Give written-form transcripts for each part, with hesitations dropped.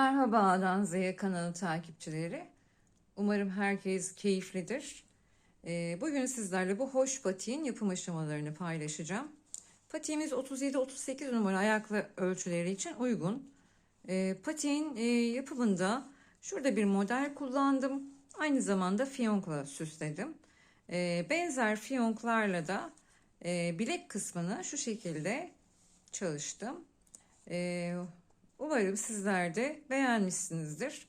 Merhaba A'dan Z'ye kanalı takipçileri. Umarım herkes keyiflidir. Bugün sizlerle bu hoş patiğin yapım aşamalarını paylaşacağım. Patiğimiz 37-38 numara ayaklı ölçüleri için uygun. Patiğin yapımında şurada bir model kullandım. Aynı zamanda fiyonkla süsledim. Benzer fiyonklarla da bilek kısmını şu şekilde çalıştım. Ee, Umarım sizler de beğenmişsinizdir.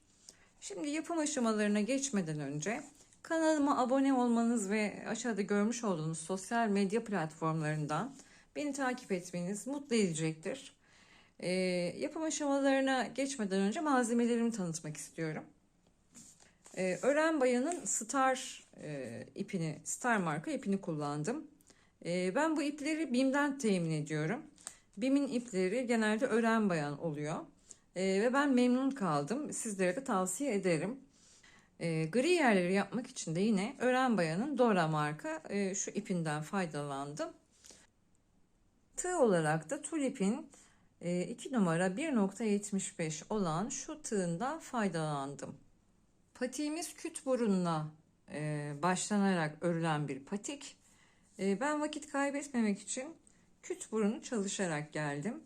Şimdi yapım aşamalarına geçmeden önce kanalıma abone olmanız ve aşağıda görmüş olduğunuz sosyal medya platformlarından beni takip etmeniz mutlu edecektir. Yapım aşamalarına geçmeden önce malzemelerimi tanıtmak istiyorum. Ören Bayan'ın Star ipini, Star marka ipini kullandım. Ben bu ipleri BİM'den temin ediyorum. BİM'in ipleri genelde Ören Bayan oluyor. Ve ben memnun kaldım. Sizlere de tavsiye ederim. Gri yerleri yapmak için de yine Ören Bayan'ın Dora marka şu ipinden faydalandım. Tığ olarak da Tulip'in 2 numara 1.75 olan şu tığından faydalandım. Patiğimiz küt burunla başlanarak örülen bir patik. Ben vakit kaybetmemek için küt burunu çalışarak geldim.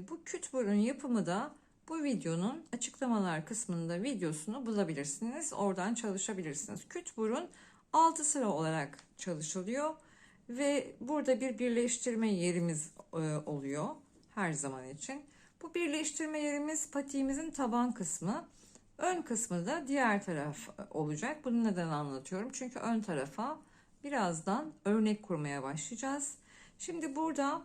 Bu küt burun yapımı da bu videonun açıklamalar kısmında videosunu bulabilirsiniz. Oradan çalışabilirsiniz. Küt burun 6 sıra olarak çalışılıyor ve burada bir birleştirme yerimiz oluyor her zaman için. Bu birleştirme yerimiz patiğimizin taban kısmı. Ön kısmı da diğer taraf olacak. Bunu neden anlatıyorum? Çünkü ön tarafa birazdan örnek kurmaya başlayacağız. Şimdi burada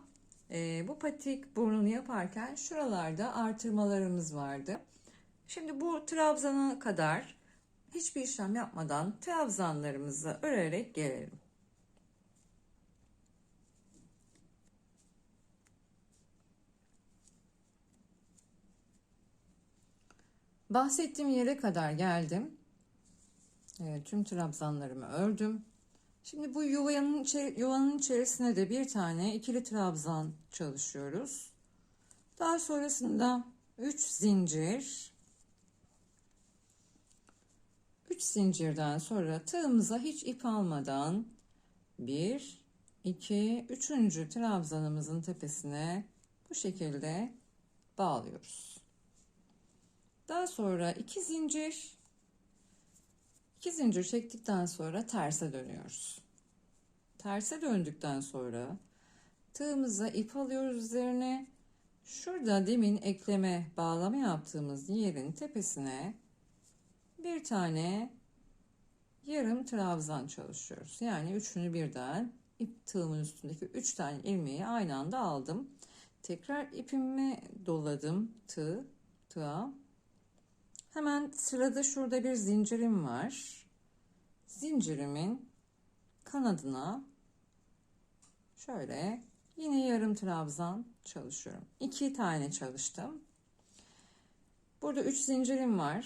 bu patik burnunu yaparken şuralarda artırmalarımız vardı. Şimdi bu trabzana kadar hiçbir işlem yapmadan trabzanlarımızı örerek gelelim. Bahsettiğim yere kadar geldim. Tüm trabzanlarımı ördüm. Şimdi bu yuvanın içerisine de bir tane ikili trabzan çalışıyoruz. Daha sonrasında 3 zincir. 3 zincirden sonra tığımıza hiç ip almadan 1, 2, 3. trabzanımızın tepesine bu şekilde bağlıyoruz. Daha sonra 2 zincir. 2 zincir çektikten sonra terse dönüyoruz. Terse döndükten sonra tığımıza ip alıyoruz üzerine. Şurada demin ekleme bağlama yaptığımız yerin tepesine bir tane yarım trabzan çalışıyoruz. Yani üçünü birden ip tığımın üstündeki 3 tane ilmeği aynı anda aldım. Tekrar ipimi doladım tığa. Hemen sırada şurada bir zincirim var. Zincirimin kanadına şöyle yine yarım trabzan çalışıyorum. 2 tane çalıştım. Burada 3 zincirim var.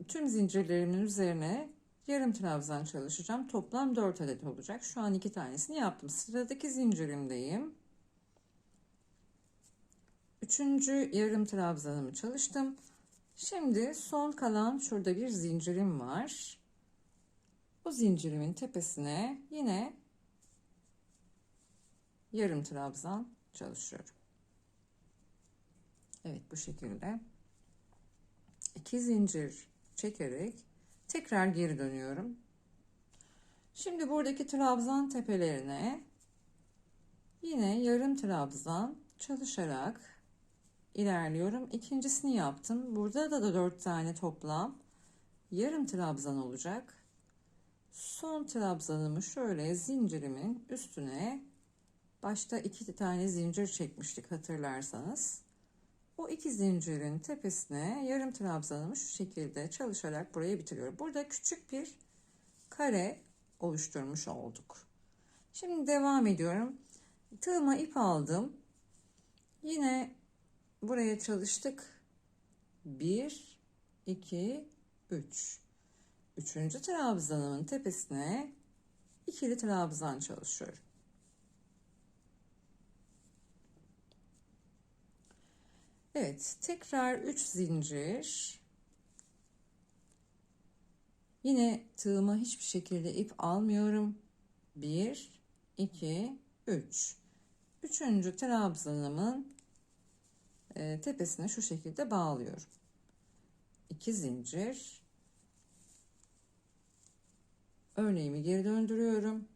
Tüm zincirlerimin üzerine yarım trabzan çalışacağım. Toplam 4 adet olacak. Şu an 2 tanesini yaptım. Sıradaki zincirimdeyim. 3. yarım trabzanımı çalıştım. Şimdi son kalan şurada bir zincirim var. Bu zincirimin tepesine yine yarım trabzan çalışıyorum. Evet, bu şekilde 2 zincir çekerek tekrar geri dönüyorum. Şimdi buradaki trabzan tepelerine yine yarım trabzan çalışarak ilerliyorum. İkincisini yaptım. Burada da 4 tane toplam yarım trabzan olacak. Son trabzanımı şöyle zincirimin üstüne, başta 2 tane zincir çekmiştik hatırlarsanız. O 2 zincirin tepesine yarım trabzanımı şu şekilde çalışarak burayı bitiriyorum. Burada küçük bir kare oluşturmuş olduk. Şimdi devam ediyorum. Tığıma ip aldım. Yine buraya çalıştık. 1, 2, 3. Üçüncü trabzanımın tepesine ikili trabzan çalışıyorum. Evet, tekrar 3 zincir. Yine tığıma hiçbir şekilde ip almıyorum. 1, 2, 3. Üçüncü trabzanımın tepesine şu şekilde bağlıyorum. 2 zincir. Örneğimi geri döndürüyorum.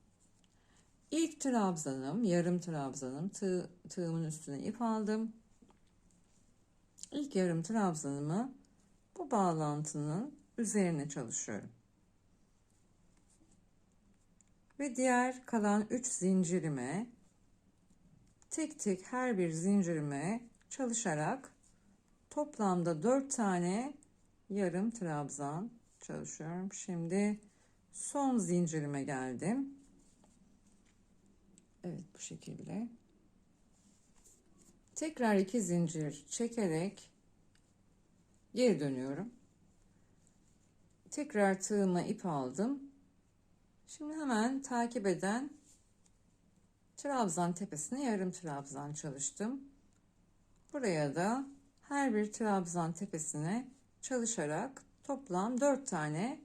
İlk trabzanım, yarım trabzanım. Tığımın üstüne ip aldım. İlk yarım trabzanımı bu bağlantının üzerine çalışıyorum. Ve diğer kalan 3 zincirime tek tek her bir zincirime çalışarak toplamda 4 tane yarım trabzan çalışıyorum. Şimdi son zincirime geldim. Evet, bu şekilde. Tekrar 2 zincir çekerek geri dönüyorum. Tekrar tığıma ip aldım. Şimdi hemen takip eden trabzan tepesine yarım trabzan çalıştım. Buraya da her bir trabzan tepesine çalışarak toplam 4 tane,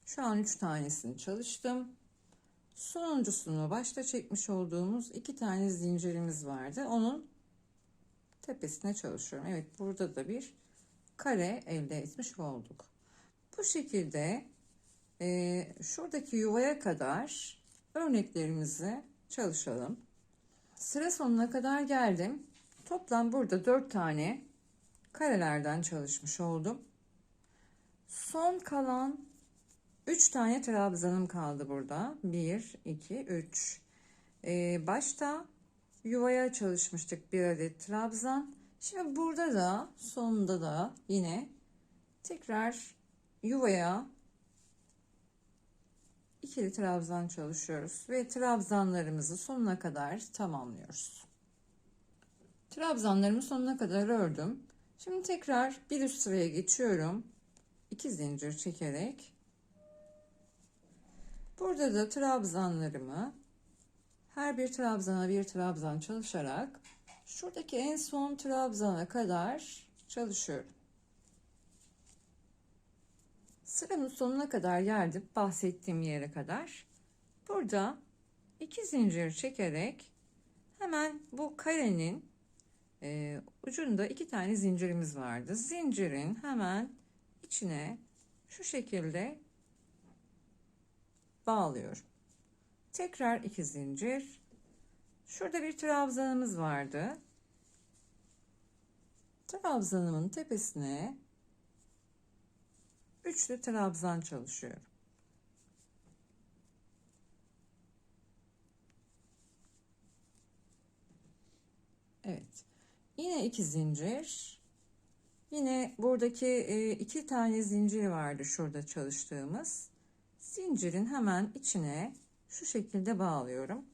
şu an 3 tanesini çalıştım. Sonuncusunu başta çekmiş olduğumuz 2 tane zincirimiz vardı. Onun tepesine çalışıyorum. Evet, burada da bir kare elde etmiş olduk. Bu şekilde şuradaki yuvaya kadar örneklerimizi çalışalım. Sıra sonuna kadar geldim. Toplam burada 4 tane karelerden çalışmış oldum. Son kalan 3 tane trabzanım kaldı burada. 1, 2, 3. Başta yuvaya çalışmıştık bir adet trabzan. Şimdi burada da sonunda da yine tekrar yuvaya ikili trabzan çalışıyoruz ve trabzanlarımızı sonuna kadar tamamlıyoruz. Trabzanlarımı sonuna kadar ördüm. Şimdi tekrar bir üst sıraya geçiyorum. 2 zincir çekerek. Burada da trabzanlarımı her bir trabzana bir trabzan çalışarak şuradaki en son trabzana kadar çalışıyorum. Sıramın sonuna kadar geldim, bahsettiğim yere kadar. Burada 2 zincir çekerek hemen bu karenin ucunda 2 tane zincirimiz vardı. Zincirin hemen içine şu şekilde bağlıyorum. Tekrar 2 zincir. Şurada bir trabzanımız vardı. Trabzanımın tepesine üçlü trabzan çalışıyorum. Evet. Yine 2 zincir. Yine buradaki 2 tane zincir vardı şurada çalıştığımız. Zincirin hemen içine şu şekilde bağlıyorum.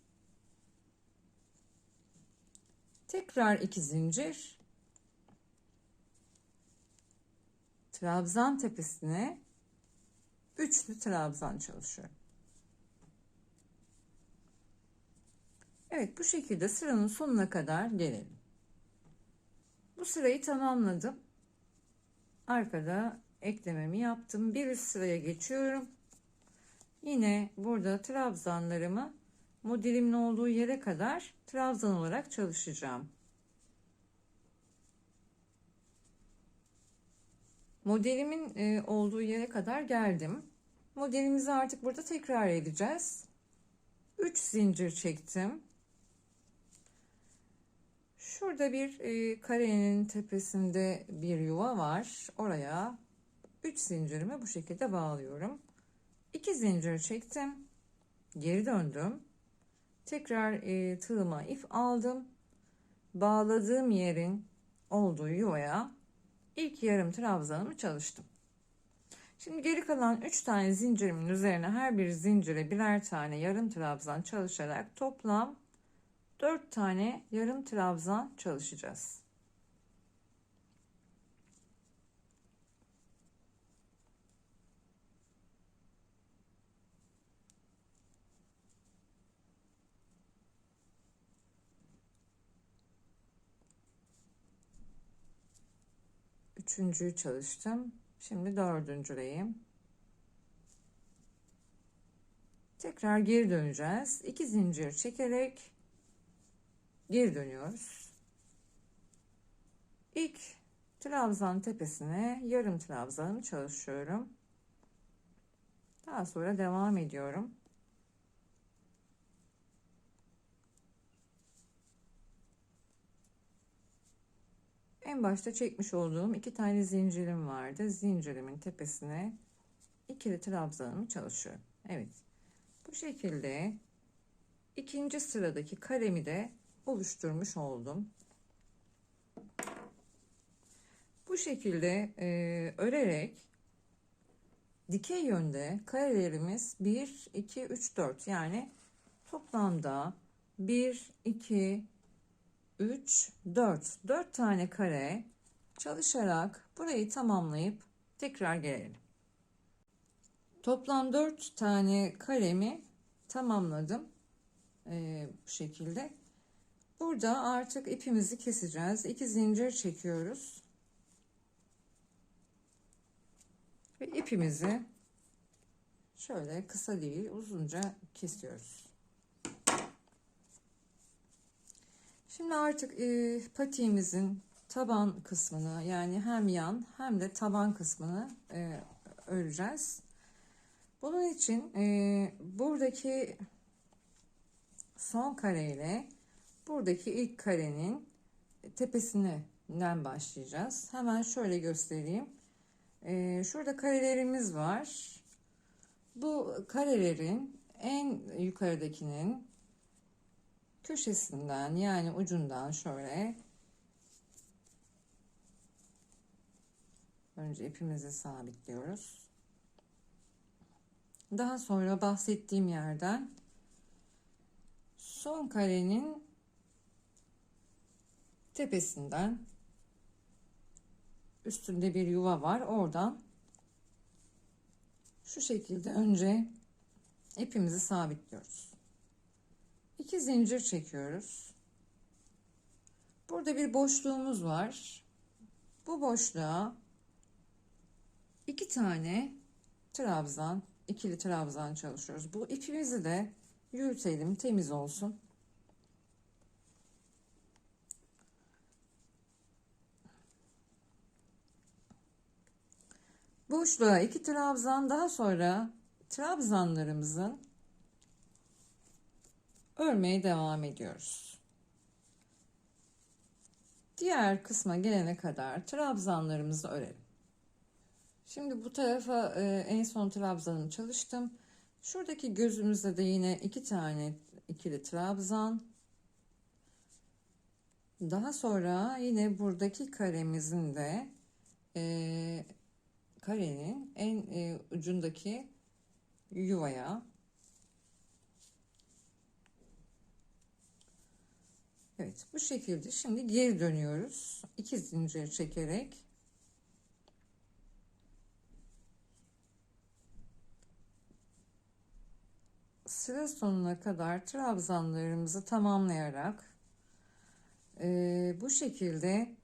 Tekrar 2 zincir. Trabzan tepesine üçlü trabzan çalışıyorum. Evet, bu şekilde sıranın sonuna kadar gelelim. Bu sırayı tamamladım. Arkada eklememi yaptım. Bir üst sıraya geçiyorum. Yine burada trabzanlarımı modelimin olduğu yere kadar trabzan olarak çalışacağım. Modelimin olduğu yere kadar geldim. Modelimizi artık burada tekrar edeceğiz. 3 zincir çektim. Şurada bir karenin tepesinde bir yuva var. Oraya 3 zincirimi bu şekilde bağlıyorum. 2 zincir çektim. Geri döndüm. Tekrar tığıma ip aldım. Bağladığım yerin olduğu yuvaya ilk yarım trabzanımı çalıştım. Şimdi geri kalan 3 tane zincirimin üzerine her bir zincire birer tane yarım trabzan çalışarak toplam 4 tane yarım trabzan çalışacağız. Üçüncüyü çalıştım. Şimdi dördüncüdeyim. Tekrar geri döneceğiz. 2 zincir çekerek geri dönüyoruz. İlk trabzan tepesine yarım trabzanımı çalışıyorum. Daha sonra devam ediyorum. En başta çekmiş olduğum 2 tane zincirim vardı. Zincirimin tepesine ikili trabzanımı çalışıyorum. Evet. Bu şekilde ikinci sıradaki karemi de oluşturmuş oldum. Bu şekilde örerek dikey yönde karelerimiz 1, 2, 3, 4 yani toplamda 1, 2, 3, 4 tane kare çalışarak burayı tamamlayıp tekrar gelelim. Toplam 4 tane karemi tamamladım. Bu şekilde. Burada artık ipimizi keseceğiz. 2 zincir çekiyoruz. Ve ipimizi şöyle kısa değil uzunca kesiyoruz. Şimdi artık patiğimizin taban kısmını yani hem yan hem de taban kısmını öreceğiz. Bunun için buradaki son kareyle buradaki ilk karenin tepesinden başlayacağız. Hemen şöyle göstereyim. Şurada karelerimiz var. Bu karelerin en yukarıdakinin köşesinden yani ucundan şöyle önce ipimizi sabitliyoruz. Daha sonra bahsettiğim yerden son karenin tepesinden üstünde bir yuva var. Oradan şu şekilde önce ipimizi sabitliyoruz. 2 zincir çekiyoruz. Burada bir boşluğumuz var. Bu boşluğa 2 tane trabzan, ikili trabzan çalışıyoruz. Bu ipimizi de yürütelim, temiz olsun. Boşluğa 2 trabzan, daha sonra trabzanlarımızın örmeye devam ediyoruz. Diğer kısma gelene kadar trabzanlarımızı örelim. Şimdi bu tarafa en son trabzanımı çalıştım. Şuradaki gözümüzde de yine 2 tane ikili trabzan. Daha sonra yine buradaki karemizin de karenin en ucundaki yuvaya evet bu şekilde şimdi geri dönüyoruz. 2 zincir çekerek sıra sonuna kadar trabzanlarımızı tamamlayarak bu şekilde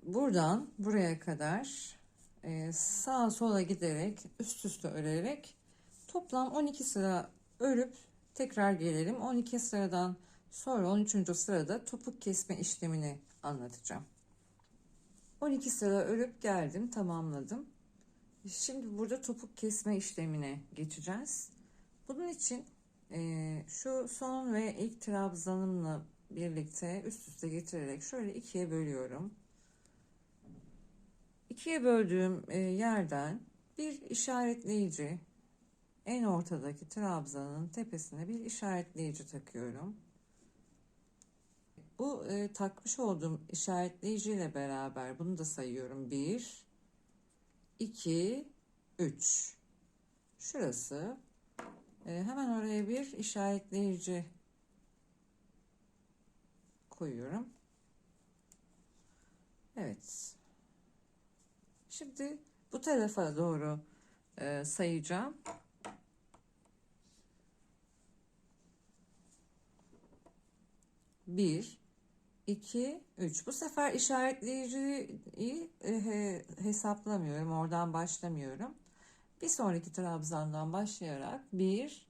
buradan buraya kadar sağa sola giderek üst üste örerek toplam 12 sıra örüp tekrar gelelim. 12 sıradan sonra 13. sırada topuk kesme işlemini anlatacağım. 12 sıra örüp geldim, tamamladım. Şimdi burada topuk kesme işlemine geçeceğiz. Bunun için şu son ve ilk trabzanımla birlikte üst üste getirerek şöyle ikiye bölüyorum. İkiye böldüğüm yerden bir işaretleyici, en ortadaki trabzanın tepesine bir işaretleyici takıyorum. Bu takmış olduğum işaretleyici ile beraber bunu da sayıyorum. 1, 2, 3. Şurası. Hemen oraya bir işaretleyici koyuyorum. Evet. Şimdi bu tarafa doğru sayacağım. 1, 2, 3. Bu sefer işaretleyiciyi hesaplamıyorum. Oradan başlamıyorum. Bir sonraki trabzandan başlayarak 1,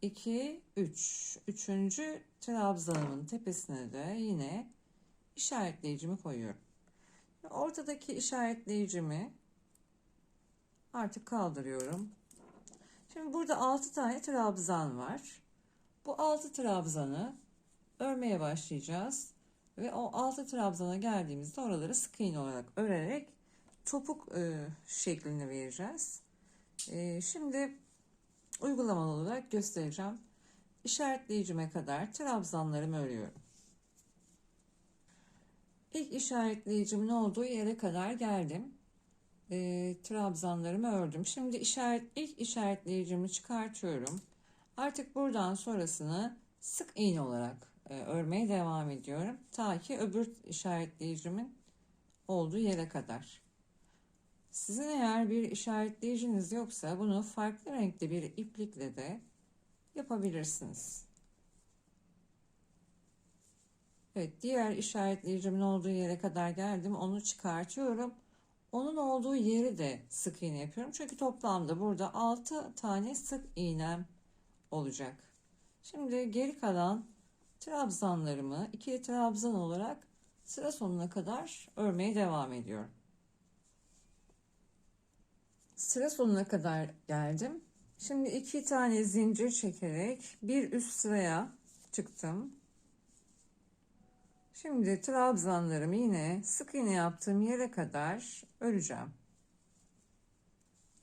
2, 3. Üçüncü trabzanımın tepesine de yine işaretleyicimi koyuyorum. Ortadaki işaretleyicimi artık kaldırıyorum. Şimdi burada 6 tane trabzan var. Bu 6 trabzanı örmeye başlayacağız. Ve o 6 trabzana geldiğimizde oraları sık iğne olarak örerek topuk şeklini vereceğiz. Şimdi uygulamalı olarak göstereceğim. İşaretleyicime kadar trabzanlarımı örüyorum. İlk işaretleyicimin olduğu yere kadar geldim. Trabzanlarımı ördüm. Şimdi ilk işaretleyicimi çıkartıyorum. Artık buradan sonrasını sık iğne olarak örmeye devam ediyorum. Ta ki öbür işaretleyicimin olduğu yere kadar. Sizin eğer bir işaretleyiciniz yoksa bunu farklı renkte bir iplikle de yapabilirsiniz. Evet, diğer işaretleyicimin olduğu yere kadar geldim. Onu çıkartıyorum. Onun olduğu yeri de sık iğne yapıyorum. Çünkü toplamda burada 6 tane sık iğnem olacak. Şimdi geri kalan trabzanlarımı ikili trabzan olarak sıra sonuna kadar örmeye devam ediyorum. Sıra sonuna kadar geldim. Şimdi 2 tane zincir çekerek bir üst sıraya çıktım. Şimdi trabzanlarımı yine sık iğne yaptığım yere kadar öreceğim.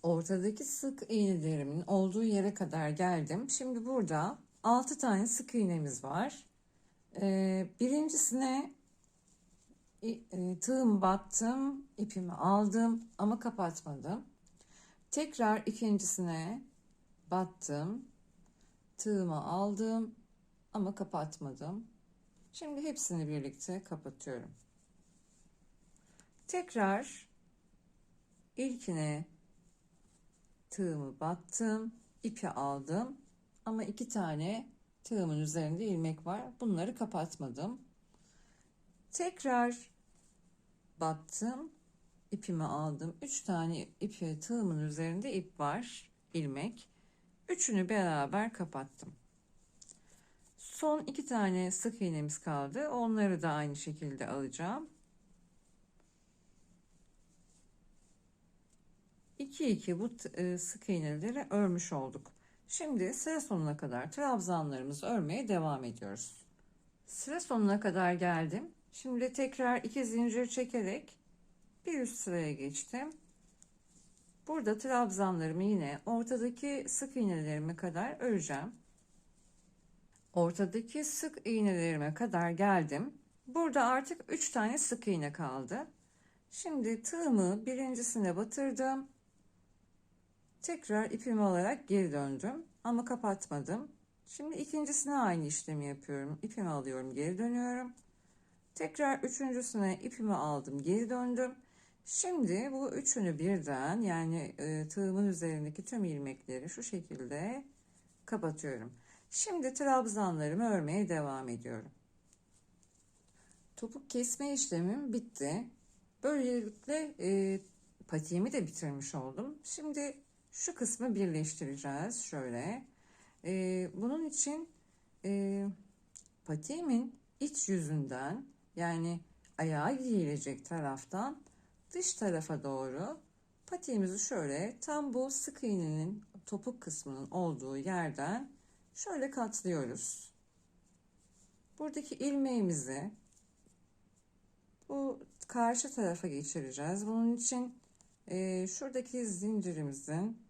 Ortadaki sık iğnelerimin olduğu yere kadar geldim. Şimdi burada 6 tane sık iğnemiz var. Birincisine tığım battım, ipimi aldım ama kapatmadım. Tekrar ikincisine battım, tığımı aldım ama kapatmadım. Şimdi hepsini birlikte kapatıyorum. Tekrar ilkine tığımı battım, ipi aldım ama 2 tane tığımın üzerinde ilmek var. Bunları kapatmadım. Tekrar battım, ipimi aldım. 3 tane ipi tığımın üzerinde ip var, ilmek. Üçünü beraber kapattım. Son 2 tane sık iğnemiz kaldı. Onları da aynı şekilde alacağım. 2 bu sık iğneleri örmüş olduk. Şimdi sıra sonuna kadar trabzanlarımızı örmeye devam ediyoruz. Sıra sonuna kadar geldim. Şimdi tekrar 2 zincir çekerek bir üst sıraya geçtim. Burada trabzanlarımı yine ortadaki sık iğnelerime kadar öreceğim. Ortadaki sık iğnelerime kadar geldim. Burada artık 3 tane sık iğne kaldı. Şimdi tığımı birincisine batırdım. Tekrar ipimi alarak geri döndüm ama kapatmadım. Şimdi ikincisine aynı işlemi yapıyorum. İpimi alıyorum, geri dönüyorum. Tekrar üçüncüsüne ipimi aldım, geri döndüm. Şimdi bu üçünü birden, yani tığımın üzerindeki tüm ilmekleri şu şekilde kapatıyorum. Şimdi trabzanlarımı örmeye devam ediyorum. Topuk kesme işlemim bitti. Böylelikle patiğimi de bitirmiş oldum. Şimdi şu kısmı birleştireceğiz şöyle. Bunun için patiğimin iç yüzünden, yani ayağa giyilecek taraftan dış tarafa doğru patiğimizi şöyle tam bu sık iğnenin topuk kısmının olduğu yerden şöyle katlıyoruz. Buradaki ilmeğimizi bu karşı tarafa geçireceğiz. Bunun için şuradaki zincirimizin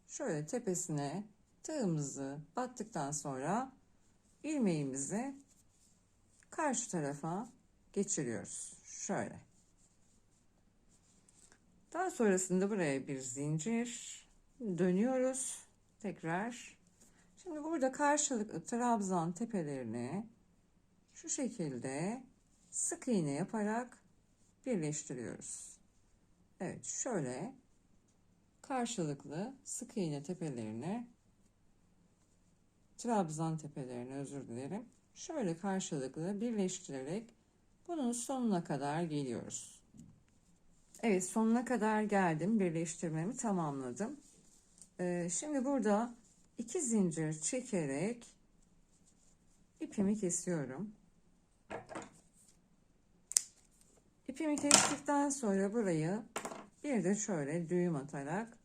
şöyle tepesine tığımızı battıktan sonra ilmeğimizi karşı tarafa geçiriyoruz. Şöyle. Daha sonrasında buraya bir zincir dönüyoruz. Tekrar. Şimdi burada karşılıklı trabzan tepelerini şu şekilde sık iğne yaparak birleştiriyoruz. Evet, şöyle karşılıklı sık iğne tepelerini, trabzan tepelerini, özür dilerim, şöyle karşılıklı birleştirerek bunun sonuna kadar geliyoruz. Evet, sonuna kadar geldim. Birleştirmemi tamamladım. Şimdi burada 2 zincir çekerek ipimi kesiyorum. İpimi kestikten sonra burayı bir de şöyle düğüm atarak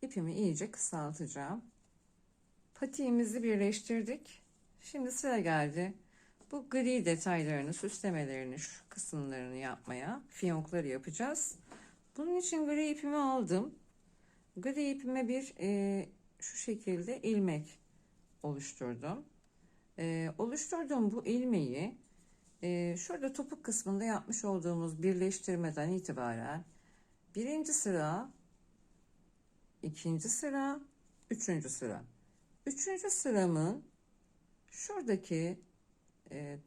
ipimi iyice kısaltacağım. Patiğimizi birleştirdik. Şimdi sıra geldi bu gri detaylarını, süslemelerini, şu kısımlarını yapmaya. Fiyonkları yapacağız. Bunun için gri ipimi aldım. Gri ipime bir şu şekilde ilmek oluşturdum. Oluşturduğum bu ilmeği şurada topuk kısmında yapmış olduğumuz birleştirmeden itibaren birinci sıra, ikinci sıra, üçüncü sıra. Üçüncü sıramın şuradaki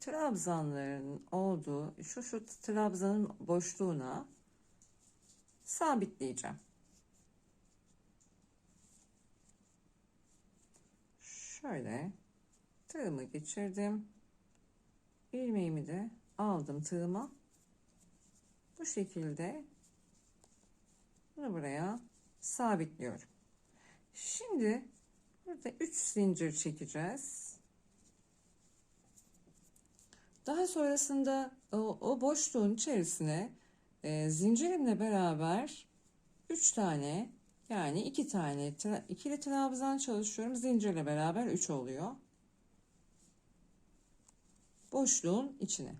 trabzanların olduğu şu trabzanın boşluğuna sabitleyeceğim. Şöyle tığımı geçirdim. İlmeğimi de aldım tığıma. Bu şekilde bunu buraya sabitliyorum. Şimdi burada 3 zincir çekeceğiz. Daha sonrasında o boşluğun içerisine zincirimle beraber 3 tane, yani 2 tane ikili trabzan çalışıyorum. Zincirle beraber 3 oluyor. Boşluğun içine.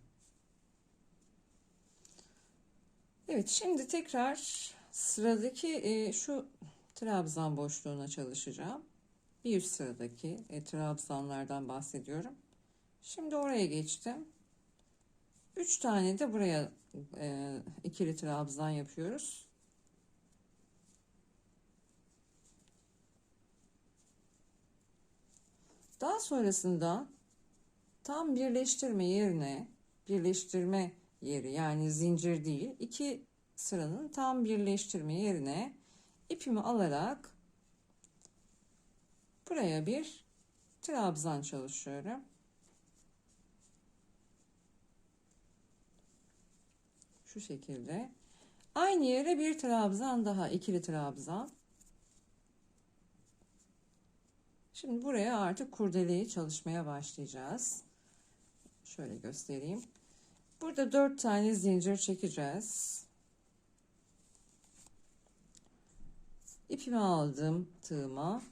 Evet, şimdi tekrar sıradaki şu trabzan boşluğuna çalışacağım. Bir üst sıradaki trabzanlardan bahsediyorum. Şimdi oraya geçtim. 3 tane de buraya ikili trabzan yapıyoruz. Daha sonrasında tam birleştirme yeri, yani zincir değil, 2 sıranın tam birleştirme yerine ipimi alarak buraya bir trabzan çalışıyorum. Şu şekilde. Aynı yere bir trabzan daha, ikili trabzan. Şimdi buraya artık kurdeleyi çalışmaya başlayacağız. Şöyle göstereyim. Burada 4 tane zincir çekeceğiz. İpimi aldım tığıma.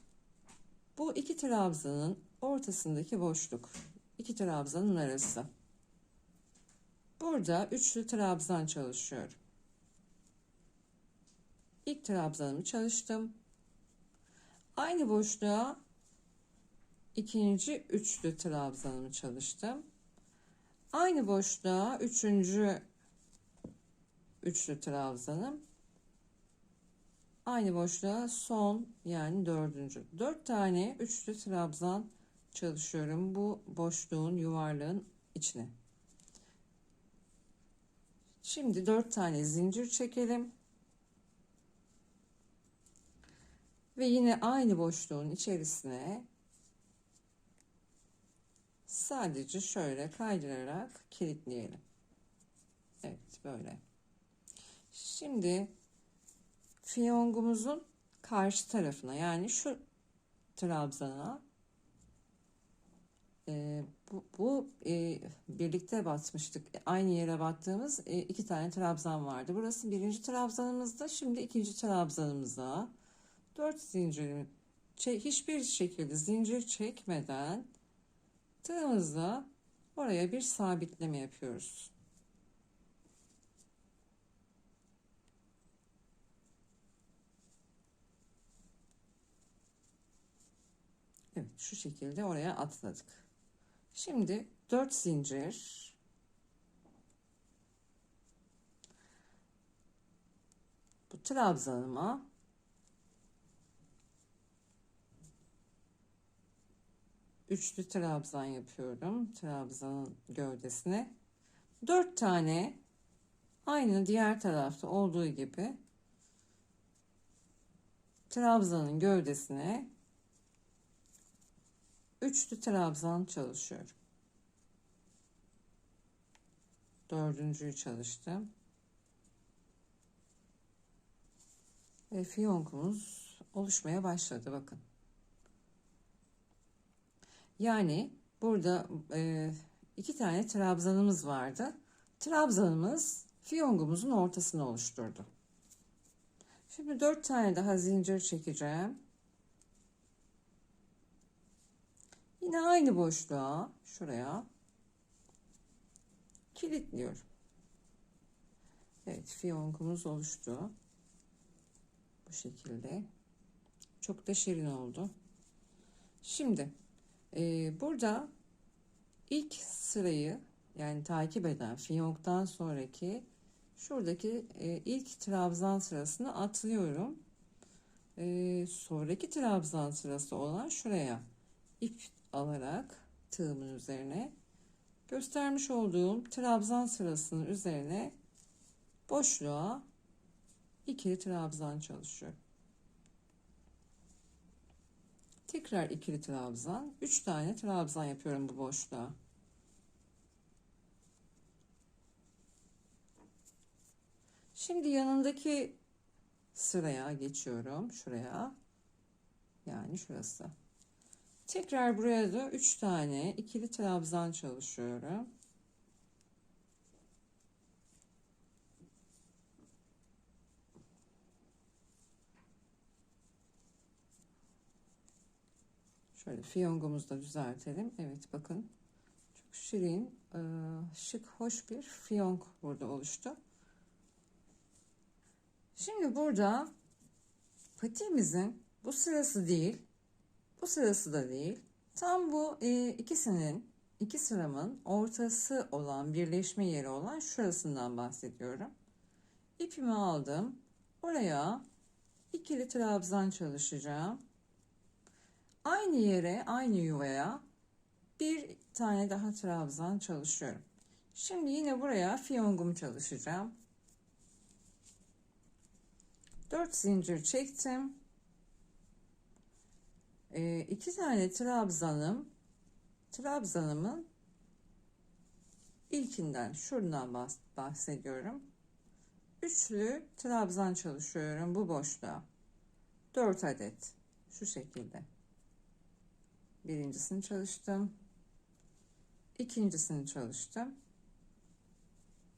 Bu iki trabzanın ortasındaki boşluk. İki trabzanın arası. Burada üçlü trabzan çalışıyorum. İlk trabzanımı çalıştım. Aynı boşluğa ikinci üçlü trabzanımı çalıştım. Aynı boşluğa üçüncü üçlü trabzanım. Aynı boşluğa son, yani dördüncü. 4 tane üçlü trabzan çalışıyorum bu boşluğun, yuvarlağın içine. Şimdi 4 tane zincir çekelim. Ve yine aynı boşluğun içerisine sadece şöyle kaydırarak kilitleyelim. Evet, böyle. Şimdi fiyongumuzun karşı tarafına, yani şu trabzana birlikte batmıştık. Aynı yere battığımız iki tane trabzan vardı. Burası birinci trabzanımızda. Şimdi ikinci trabzanımıza 4 zincirimi hiçbir şekilde zincir çekmeden tığımızla oraya bir sabitleme yapıyoruz. Evet, şu şekilde oraya atladık. Şimdi 4 zincir, bu trabzanıma üçlü trabzan yapıyorum. Trabzanın gövdesine 4 tane, aynı diğer tarafta olduğu gibi trabzanın gövdesine üçlü trabzan çalışıyorum. Dördüncüyü çalıştım. Ve fiyonkumuz oluşmaya başladı bakın. Yani burada iki tane trabzanımız vardı. Trabzanımız fiyongumuzun ortasını oluşturdu. Şimdi 4 tane daha zincir çekeceğim. Yine aynı boşluğa şuraya kilitliyorum. Evet, fiyongumuz oluştu. Bu şekilde. Çok da şirin oldu. Şimdi burada ilk sırayı, yani takip eden fiyonktan sonraki şuradaki ilk trabzan sırasını atlıyorum. Sonraki trabzan sırası olan şuraya ip alarak tığımın üzerine göstermiş olduğum trabzan sırasının üzerine boşluğa ikili trabzan çalışıyorum. Tekrar ikili trabzan, 3 tane trabzan yapıyorum bu boşluğa. Şimdi yanındaki sıraya geçiyorum, şuraya. Yani şurası. Tekrar buraya da 3 tane ikili trabzan çalışıyorum. Şöyle fiyongumuzu da düzeltelim. Evet, bakın. Çok şirin, şık, hoş bir fiyonk burada oluştu. Şimdi burada patiğimizin bu sırası değil, bu sırası da değil. Tam bu iki sıramın ortası olan, birleşme yeri olan şurasından bahsediyorum. İpimi aldım. Oraya ikili trabzan çalışacağım. Aynı yere, aynı yuvaya bir tane daha trabzan çalışıyorum. Şimdi yine buraya fiyongumu çalışacağım. 4 zincir çektim. 2 tane trabzanımın ilkinden, şuradan bahsediyorum. Üçlü trabzan çalışıyorum bu boşluğa. 4 adet şu şekilde. Birincisini çalıştım. İkincisini çalıştım.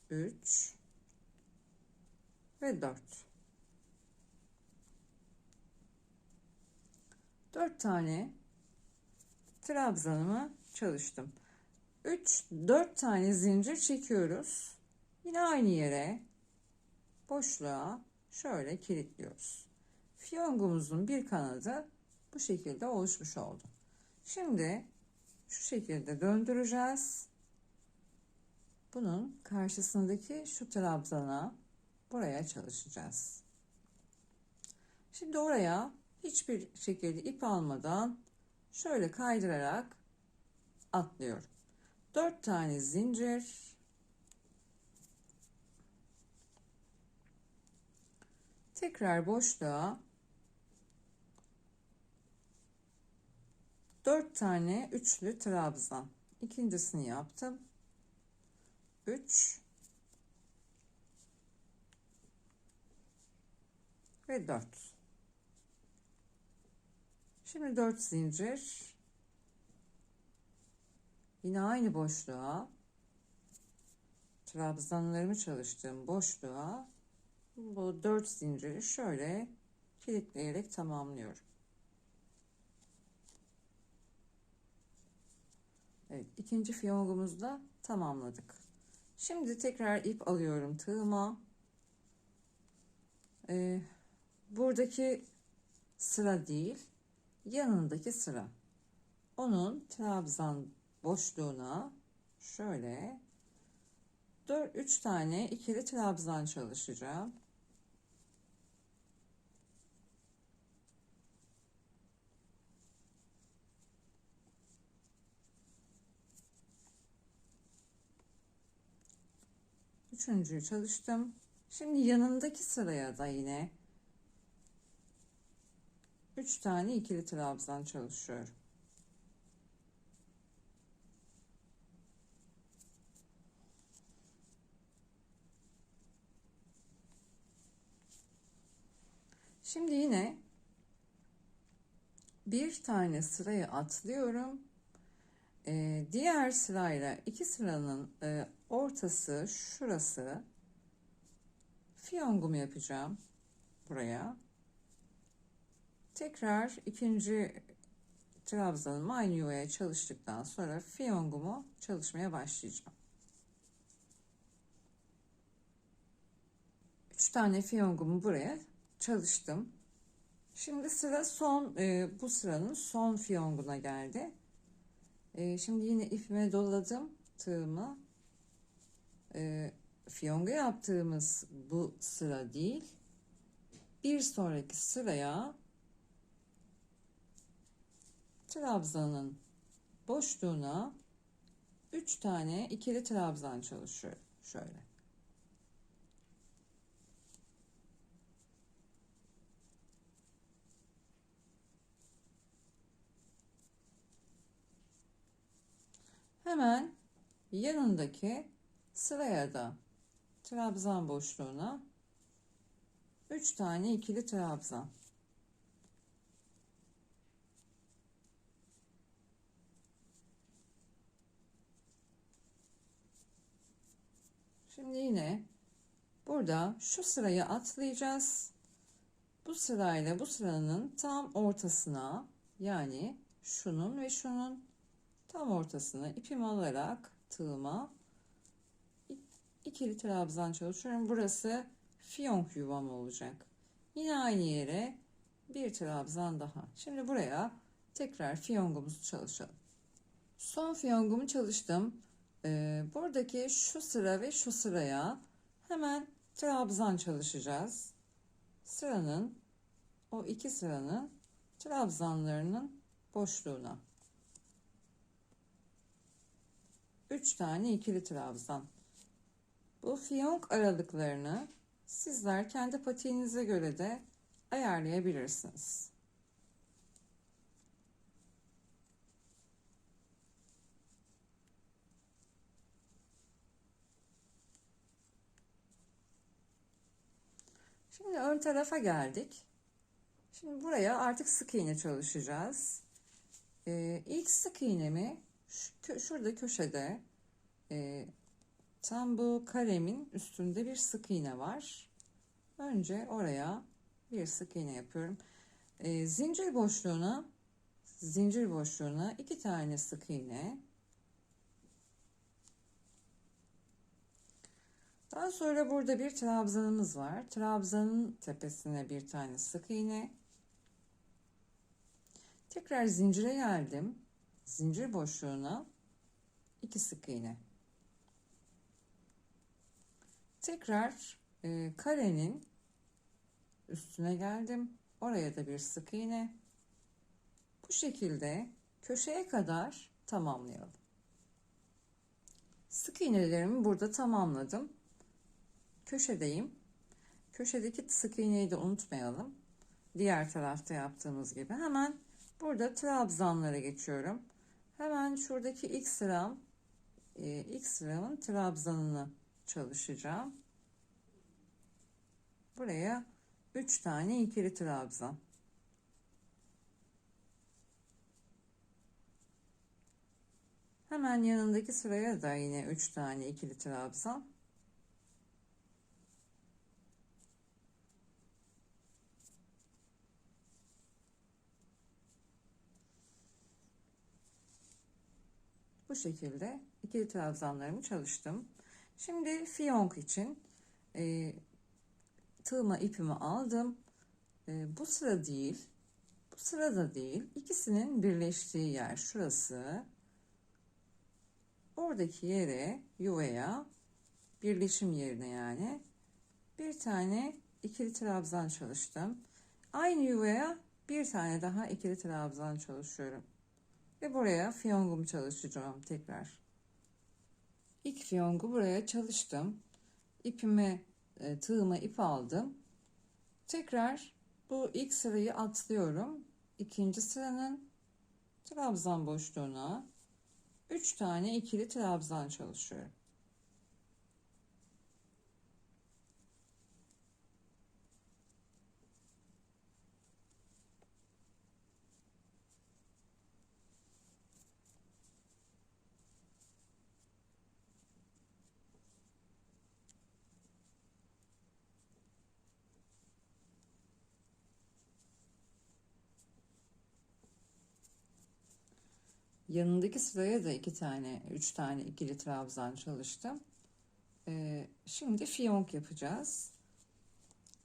3 ve 4. 4 tane trabzanımı çalıştım. 4 tane zincir çekiyoruz. Yine aynı yere boşluğa şöyle kilitliyoruz. Fiyongumuzun bir kanadı bu şekilde oluşmuş oldu. Şimdi şu şekilde döndüreceğiz. Bunun karşısındaki şu trabzana buraya çalışacağız. Şimdi oraya hiçbir şekilde ip almadan şöyle kaydırarak atlıyorum. 4 tane zincir, tekrar boşluğa 4 tane üçlü trabzan. İkincisini yaptım. 3 ve 4. Şimdi 4 zincir, yine aynı boşluğa, trabzanlarımı çalıştığım boşluğa bu 4 zinciri şöyle kilitleyerek tamamlıyorum. Evet, ikinci fiyongumuzu da tamamladık. Şimdi tekrar ip alıyorum tığıma. Buradaki sıra değil, yanındaki sıra. Onun trabzan boşluğuna şöyle 3 tane ikili trabzan çalışacağım. Üçüncüyü çalıştım. Şimdi yanındaki sıraya da yine 3 tane ikili trabzan çalışıyorum. Şimdi yine bir tane sırayı atlıyorum. Diğer sırayla iki sıranın ortası şurası. Fiyongumu yapacağım buraya. Tekrar ikinci trabzanımı aynı yuvaya çalıştıktan sonra fiyongumu çalışmaya başlayacağım. 3 tane fiyongumu buraya çalıştım. Şimdi sıra son bu sıranın son fiyonguna geldi. Şimdi yine ipime doladım tığımı. Fiyongu yaptığımız bu sıra değil. Bir sonraki sıraya trabzanın boşluğuna 3 tane ikili trabzan çalışıyorum. Şöyle. Hemen yanındaki sıraya da trabzan boşluğuna 3 tane ikili trabzan. Şimdi yine burada şu sırayı atlayacağız. Bu sırayla bu sıranın tam ortasına, yani şunun ve şunun tam ortasına ipimi alarak tığıma ikili trabzan çalışıyorum. Burası fiyonk yuvam olacak. Yine aynı yere bir trabzan daha. Şimdi buraya tekrar fiyongumuzu çalışalım. Son fiyongumu çalıştım. Buradaki şu sıra ve şu sıraya hemen trabzan çalışacağız. Sıranın, o iki sıranın trabzanlarının boşluğuna 3 tane ikili trabzan. Bu fiyonk aralıklarını sizler kendi patiğinize göre de ayarlayabilirsiniz. Şimdi ön tarafa geldik. Şimdi buraya artık sık iğne çalışacağız. İlk sık iğnemi şurada köşede tam bu karemin üstünde bir sık iğne var. Önce oraya bir sık iğne yapıyorum. Zincir boşluğuna 2 tane sık iğne. Daha sonra burada bir trabzanımız var. Trabzanın tepesine bir tane sık iğne. Tekrar zincire geldim. Zincir boşluğuna 2 sık iğne. Tekrar karenin üstüne geldim. Oraya da bir sık iğne. Bu şekilde köşeye kadar tamamlayalım. Sık iğnelerimi burada tamamladım. Köşedeyim. Köşedeki sık iğneyi de unutmayalım. Diğer tarafta yaptığımız gibi. Hemen burada trabzanlara geçiyorum. Hemen şuradaki ilk sıramın trabzanını çalışacağım. Buraya 3 tane ikili trabzan. Hemen yanındaki sıraya da yine 3 tane ikili trabzan. Bu şekilde ikili trabzanlarımı çalıştım. Şimdi fiyonk için tığıma ipimi aldım. Bu sıra değil, bu sırada değil. İkisinin birleştiği yer şurası. Oradaki yere, yuvaya, birleşim yerine yani bir tane ikili trabzan çalıştım. Aynı yuvaya bir tane daha ikili trabzan çalışıyorum. Ve buraya fiyongumu çalışacağım tekrar. İlk fiyongu buraya çalıştım. Tığıma ip aldım. Tekrar bu ilk sırayı atlıyorum. İkinci sıranın trabzan boşluğuna 3 tane ikili trabzan çalışıyorum. Yanındaki sıraya da 3 tane ikili trabzan çalıştım. Şimdi fiyonk yapacağız.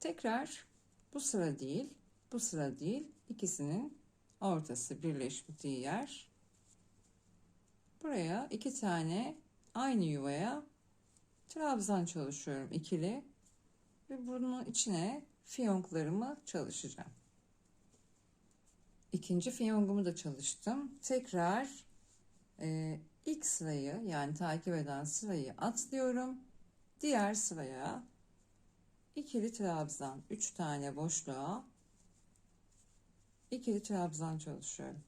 Tekrar bu sıra değil, bu sıra değil, ikisinin ortası birleştiği yer. Buraya 2 tane aynı yuvaya trabzan çalışıyorum, ikili, ve bunun içine fiyonklarımı çalışacağım. İkinci fiyongumu da çalıştım. Tekrar ilk sırayı, yani takip eden sırayı atlıyorum. Diğer sıraya ikili trabzan, 3 tane boşluğa ikili trabzan çalışıyorum.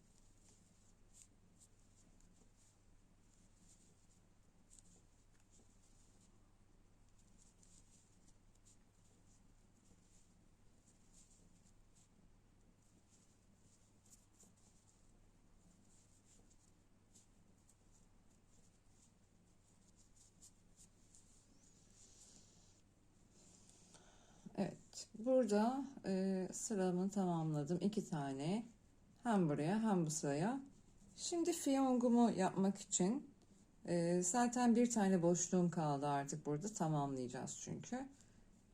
Evet, burada sıramı tamamladım. 2 tane, hem buraya hem bu sıraya. Şimdi fiyongumu yapmak için zaten bir tane boşluğum kaldı, artık burada tamamlayacağız çünkü.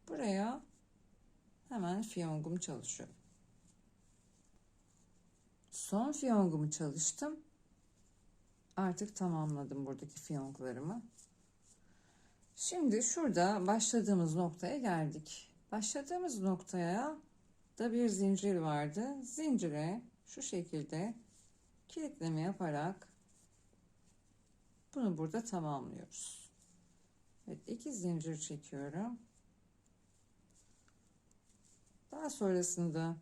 Buraya hemen fiyongumu çalışıyorum. Son fiyongumu çalıştım. Artık tamamladım buradaki fiyonklarımı. Şimdi şurada başladığımız noktaya geldik. Başladığımız noktaya da bir zincir vardı. Zincire şu şekilde kilitleme yaparak bunu burada tamamlıyoruz. Evet, 2 zincir çekiyorum. Daha sonrasında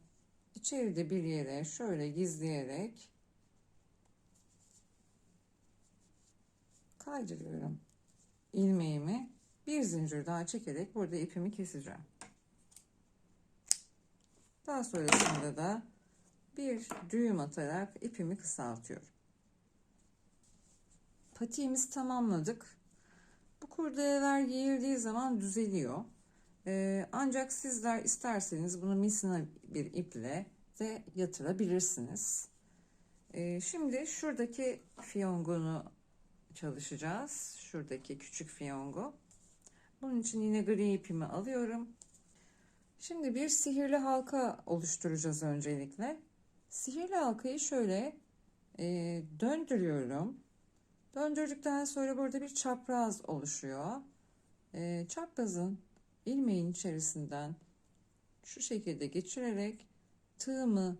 içeride bir yere şöyle gizleyerek kaydırıyorum ilmeğimi. Bir zincir daha çekerek burada ipimi keseceğim. Daha sonrasında da bir düğüm atarak ipimi kısaltıyorum. Patiğimizi tamamladık. Bu kurdeleler giyildiği zaman düzeliyor. Ancak sizler isterseniz bunu misina bir iple de yatırabilirsiniz. Şimdi şuradaki fiyongunu çalışacağız. Şuradaki küçük fiyongu. Bunun için yine gri ipimi alıyorum. Şimdi bir sihirli halka oluşturacağız öncelikle. Sihirli halkayı şöyle döndürüyorum. Döndürdükten sonra burada bir çapraz oluşuyor. Çaprazın ilmeğin içerisinden şu şekilde geçirerek tığımı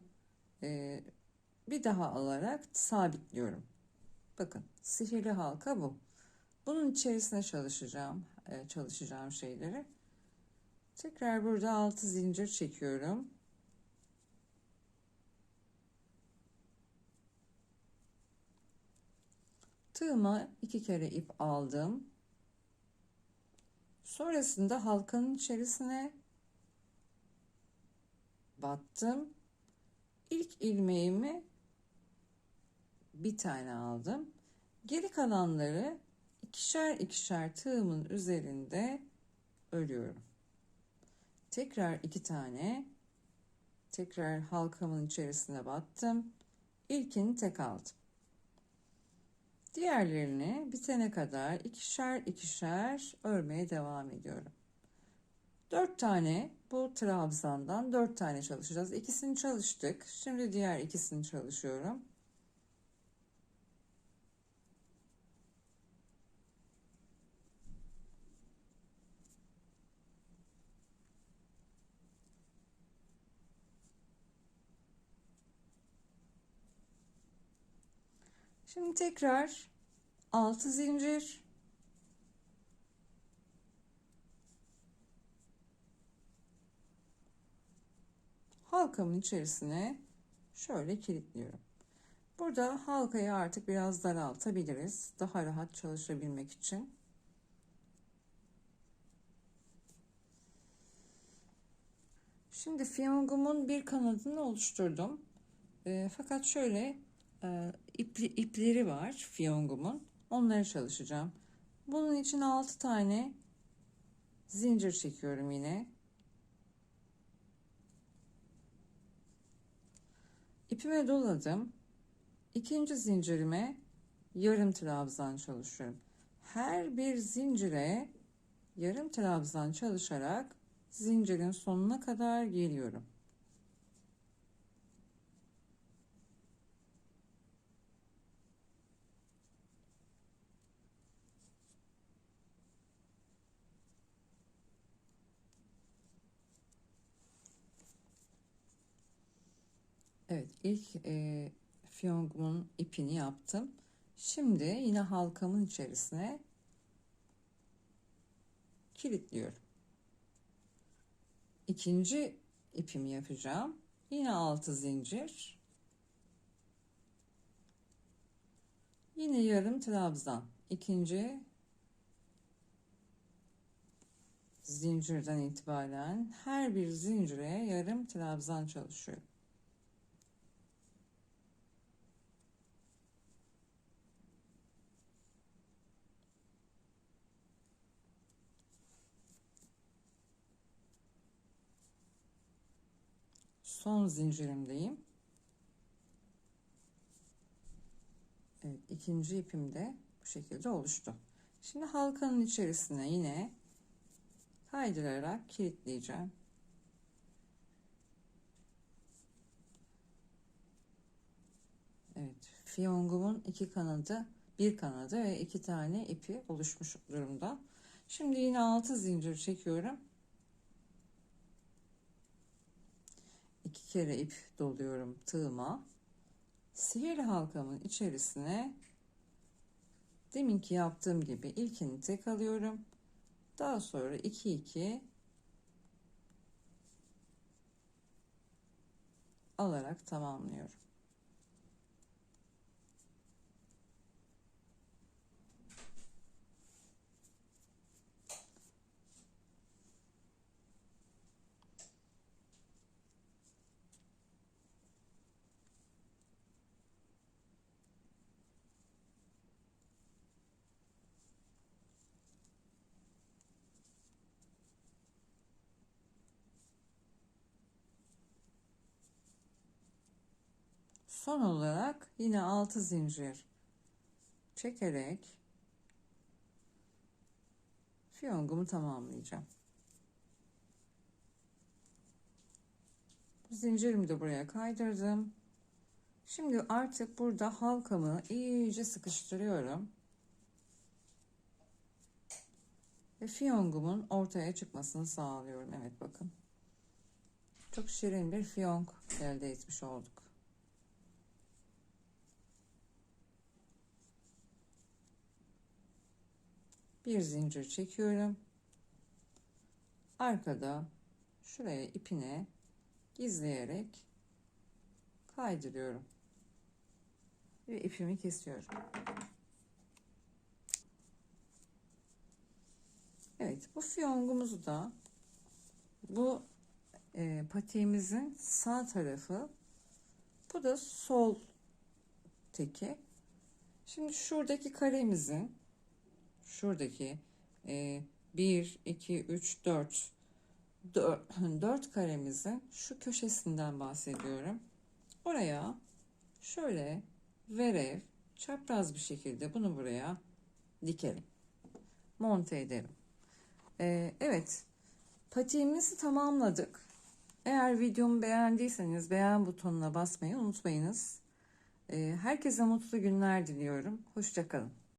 bir daha alarak sabitliyorum. Bakın, sihirli halka bu. Bunun içerisine çalışacağım şeyleri. Tekrar burada 6 zincir çekiyorum. Tığıma 2 kere ip aldım. Sonrasında halkanın içerisine battım. İlk ilmeğimi bir tane aldım. Geri kalanları ikişer ikişer tığımın üzerinde örüyorum. Tekrar 2 tane, tekrar halkamın içerisine battım. İlkini tek aldım. Diğerlerini bitene kadar ikişer ikişer örmeye devam ediyorum. 4 tane bu trabzandan 4 tane çalışacağız. İkisini çalıştık. Şimdi diğer ikisini çalışıyorum. Şimdi tekrar 6 zincir, halkamın içerisine şöyle kilitliyorum. Burada halkayı artık biraz daraltabiliriz, daha rahat çalışabilmek için. Şimdi fiyongumun bir kanadını oluşturdum. Fakat şöyle ipleri var fiyongumun. Onları çalışacağım. Bunun için 6 tane zincir çekiyorum yine. İpime doladım. İkinci zincirime yarım trabzan çalışıyorum. Her bir zincire yarım trabzan çalışarak zincirin sonuna kadar geliyorum. Evet, ilk fiyongumun ipini yaptım. Şimdi yine halkamın içerisine kilitliyorum. İkinci ipimi yapacağım. Yine 6 zincir. Yine yarım trabzan. İkinci zincirden itibaren her bir zincire yarım trabzan çalışıyorum. Son zincirimdeyim. Evet, ikinci ipim de bu şekilde oluştu. Şimdi halkanın içerisine yine kaydırarak kilitleyeceğim. Evet, fiyongumun bir kanadı ve 2 tane ipi oluşmuş durumda. Şimdi yine 6 zincir çekiyorum. 2 kere ip doluyorum tığıma. Sihirli halkamın içerisine deminki yaptığım gibi ilkini tek alıyorum. Daha sonra 2 alarak tamamlıyorum. Son olarak yine 6 zincir çekerek fiyongumu tamamlayacağım. Zincirimi de buraya kaydırdım. Şimdi artık burada halkamı iyice sıkıştırıyorum. Ve fiyongumun ortaya çıkmasını sağlıyorum. Evet, bakın. Çok şirin bir fiyonk elde etmiş olduk. Bir zincir çekiyorum. Arkada şuraya ipine gizleyerek kaydırıyorum. Ve ipimi kesiyorum. Evet, bu fiyongumuzu da bu patiğimizin sağ tarafı, bu da sol teki. Şimdi şuradaki karemizin şuradaki 1 2 3 4 karemizin şu köşesinden bahsediyorum. Oraya şöyle verev çapraz bir şekilde bunu buraya dikelim. Monte edelim. Evet, patiğimizi tamamladık. Eğer videomu beğendiyseniz beğen butonuna basmayı unutmayınız. Herkese mutlu günler diliyorum. Hoşça kalın.